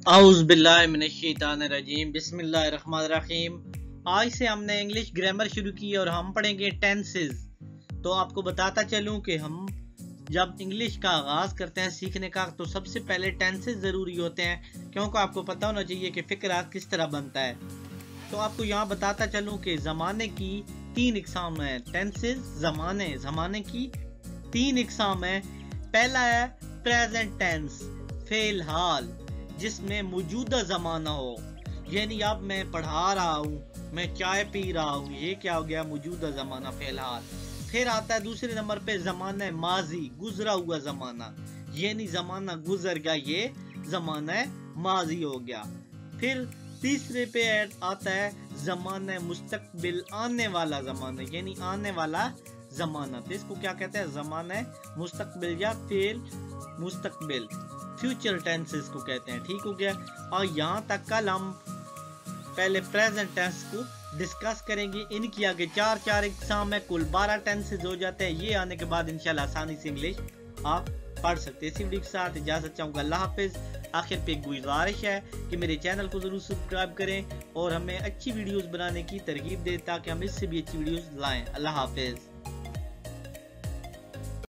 औज़ुबिल्लाहिमिनश्शैतानिर्रजीम बिस्मिल्लाहिर्रहमानिर्रहीम। आज से हमने इंग्लिश ग्रामर शुरू की और हम पढ़ेंगे टेंसेस। तो आपको बताता चलूं कि हम जब इंग्लिश का आगाज करते हैं सीखने का तो सबसे पहले टेंसेस ज़रूरी होते हैं, क्योंकि आपको पता होना चाहिए कि फ़िक्रा किस तरह बनता है। तो आपको यहाँ बताता चलूं कि ज़माने की 3 इक़साम है। टेंसेस ज़माने की 3 इक़साम है। पहला है प्रेजेंट टेंस, फ़ेल हाल, जिसमें मौजूदा ज़माना हो, यानी अब मैं पढ़ा रहा हूँ, मैं चाय पी रहा हूँ, ये क्या हो गया, मौजूदा ज़माना फ़िलहाल। फिर आता है दूसरे नंबर पे ज़माना माजी, गुजरा हुआ ज़माना, यानी ज़माना गुजर गया, ये ज़माना माजी हो गया। फिर तीसरे पे आता है ज़माना मुस्तकबिल, आने वाला ज़माना, यानी आने वाला ज़माना। तो इसको क्या कहते हैं, ज़माना मुस्तकबिल या फेल मुस्तकबिल, फ्यूचर टेंसेस को कहते हैं। ठीक हो गया। और यहाँ तक कल हम पहले प्रेजेंट टेंस को डिस्कस करेंगे। इनकी आगे 4 एग्जाम है, कुल 12 टेंसेस हो जाते हैं। ये आने के बाद इंशाल्लाह आसानी से इंग्लिश आप पढ़ सकते हैं। इसी वीडियो के साथ इजाजत चाहूंगा, अल्लाह हाफिज। आखिर पे एक गुजारिश है कि मेरे चैनल को जरूर सब्सक्राइब करें और हमें अच्छी वीडियोस बनाने की तरगीब दें ताकि हम इससे भी अच्छी वीडियोस लाएं। अल्लाह हाफिज।